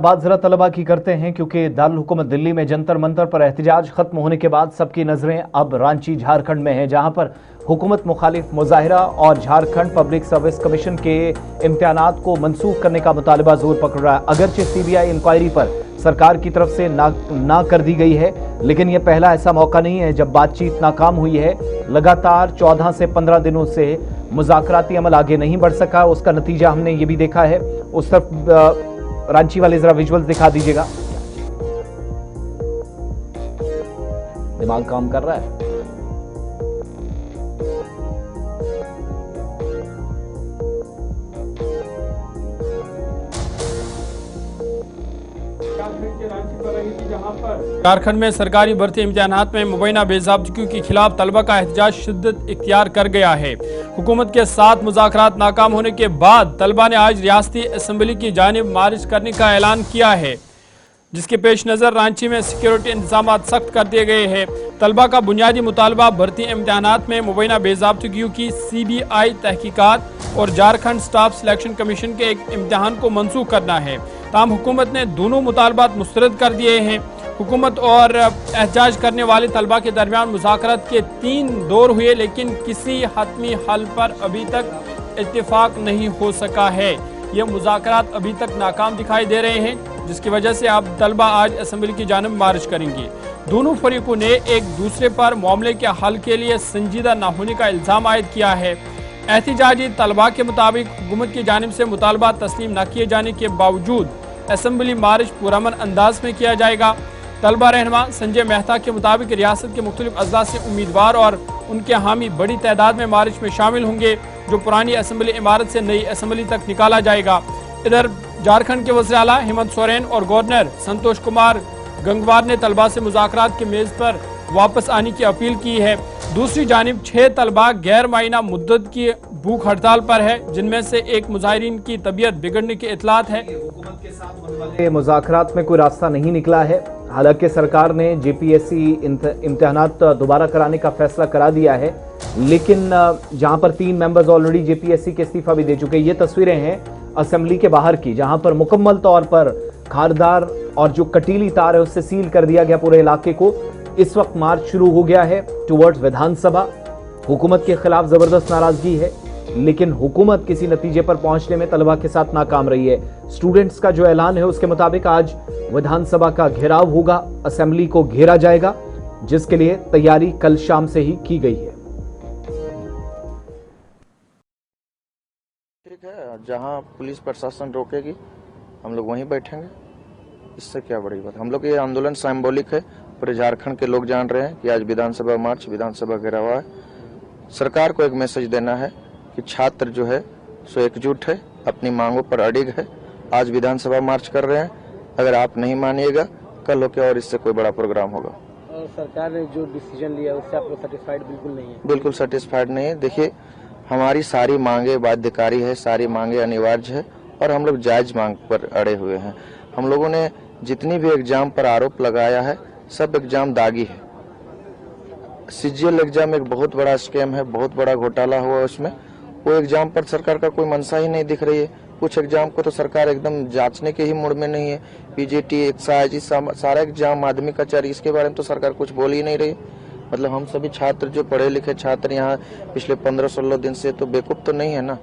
बात जरा तलबा की करते हैं, क्योंकि दारुल हुकूमत दिल्ली में जंतर मंतर पर एहतजाज खत्म होने के बाद सबकी नजरें अब रांची झारखंड में हैं, जहां पर हुकूमत मुखालिफ मुजाहिरा और झारखंड पब्लिक सर्विस कमीशन के इम्तिहानात को मनसूख करने का मुतालबा जोर पकड़ रहा है। अगरचे सीबीआई इंक्वायरी पर सरकार की तरफ से ना कर दी गई है, लेकिन यह पहला ऐसा मौका नहीं है जब बातचीत नाकाम हुई है। लगातार 14 से 15 दिनों से मुज़ाकराती अमल आगे नहीं बढ़ सका। उसका नतीजा हमने ये भी देखा है। उस तरफ रांची वाले जरा विजुअल्स दिखा दीजिएगा। दिमाग काम कर रहा है। झारखंड में सरकारी भर्ती इम्तिहानात में मुबैना बेज़ाब्तगी के खिलाफ तलबा का एहतजाज शिद्दत इख्तियार कर गया है। हुकूमत के साथ मुज़ाकरात नाकाम होने के बाद तलबा ने आज रियासती असम्बली की जानिब मार्च करने का ऐलान किया है, जिसके पेश नज़र रांची में सिक्योरिटी इंतजाम सख्त कर दिए गए हैं। तलबा का बुनियादी मुतालबा भर्ती इम्तिहानात में मुबैना बेज़ाब्तगियों की CBI तहकीकात और झारखंड स्टाफ सिलेक्शन कमीशन के एक इम्तिहान को मनसूख करना है। ताहम हुकूमत ने दोनों मुतालबात मुस्तरद कर दिए हैं। हुकूमत और एहतजाज करने वाले तलबा के दरमियान मुज़ाकरात के 3 दौर हुए, लेकिन किसी हतमी हल पर अभी तक इत्तेफाक नहीं हो सका है। ये मुज़ाकरात अभी तक नाकाम दिखाई दे रहे हैं, जिसकी वजह से अब तलबा आज असम्बली की जानिब मार्च करेंगे। दोनों फरीकों ने एक दूसरे पर मामले के हल के लिए संजीदा न होने का इल्ज़ाम आयद किया है। एहतजाजी तलबा के मुताबिक हुकूमत की जानिब से मुतालबा तस्लीम न किए जाने के बावजूद असम्बली मार्च पुरअमन अंदाज में किया जाएगा। तलबा रहनुमा संजय मेहता के मुताबिक रियासत के मुख्तलिफ अजला से उम्मीदवार और उनके हामी बड़ी तादाद में मार्च में शामिल होंगे, जो पुरानी असम्बली इमारत से नई असम्बली तक निकाला जाएगा। इधर झारखंड के वज़ीर आला हेमंत सोरेन और गवर्नर संतोष कुमार गंगवार ने तलबा से मुज़ाकरात के मेज़ पर वापस आने की अपील की है। दूसरी जानिब 6 तलबा गैर मायना मुद्दत की भूख हड़ताल पर है, जिनमें से एक मुजाहिरीन की तबीयत बिगड़ने की इतलात है। हुकूमत के साथ होने वाले मुज़ाकरात में कोई रास्ता नहीं निकला है। हालांकि सरकार ने JPSC इम्तिहानात दोबारा कराने का फैसला करा दिया है, लेकिन जहां पर 3 मेंबर्स ऑलरेडी JPSC के इस्तीफा भी दे चुके। ये तस्वीरें हैं असेंबली के बाहर की, जहां पर मुकम्मल तौर पर खारदार और जो कटीली तार है उससे सील कर दिया गया पूरे इलाके को। इस वक्त मार्च शुरू हो गया है टुवर्ड्स विधानसभा। हुकूमत के खिलाफ जबरदस्त नाराजगी है, लेकिन हुकूमत किसी नतीजे पर पहुंचने में तलबा के साथ नाकाम रही है। स्टूडेंट्स का जो ऐलान है उसके मुताबिक आज विधानसभा का घेराव होगा, असेंबली को घेरा जाएगा, जिसके लिए तैयारी कल शाम से ही की गई है। ठीक है, जहां पुलिस प्रशासन रोकेगी हम लोग वहीं बैठेंगे। इससे क्या बड़ी बात। हम लोग ये आंदोलन सिंबॉलिक है, पूरे झारखंड के लोग जान रहे हैं कि आज विधानसभा मार्च, विधानसभा घेराव है। सरकार को एक मैसेज देना है कि छात्र जो है सो एकजुट है, अपनी मांगों पर अडिग है। आज विधानसभा मार्च कर रहे हैं, अगर आप नहीं मानिएगा कल होके और इससे कोई बड़ा प्रोग्राम होगा। और सरकार ने जो डिसीजन लिया उससे आप लोग सेटिस्फाइड बिल्कुल नहीं है? बिल्कुल सेटिस्फाइड नहीं है। देखिए, हमारी सारी मांगे बाध्यकारी है, सारी मांगे अनिवार्य है और हम लोग जायज मांग पर अड़े हुए हैं। हम लोगों ने जितनी भी एग्जाम पर आरोप लगाया है सब एग्जाम दागी है। CGL एग्जाम एक बहुत बड़ा स्कैम है, बहुत बड़ा घोटाला हुआ उसमें। वो एग्जाम पर सरकार का कोई मंशा ही नहीं दिख रही है। कुछ एग्जाम को तो सरकार एकदम जांचने के ही मूड में नहीं है। PGT, एक्साइज, सारा एग्जाम, माध्यमिक आचार्य, इसके बारे में तो सरकार कुछ बोल ही नहीं रही। मतलब हम सभी छात्र जो पढ़े लिखे छात्र यहाँ पिछले 15-16 दिन से तो बेवकूफ तो नहीं है ना।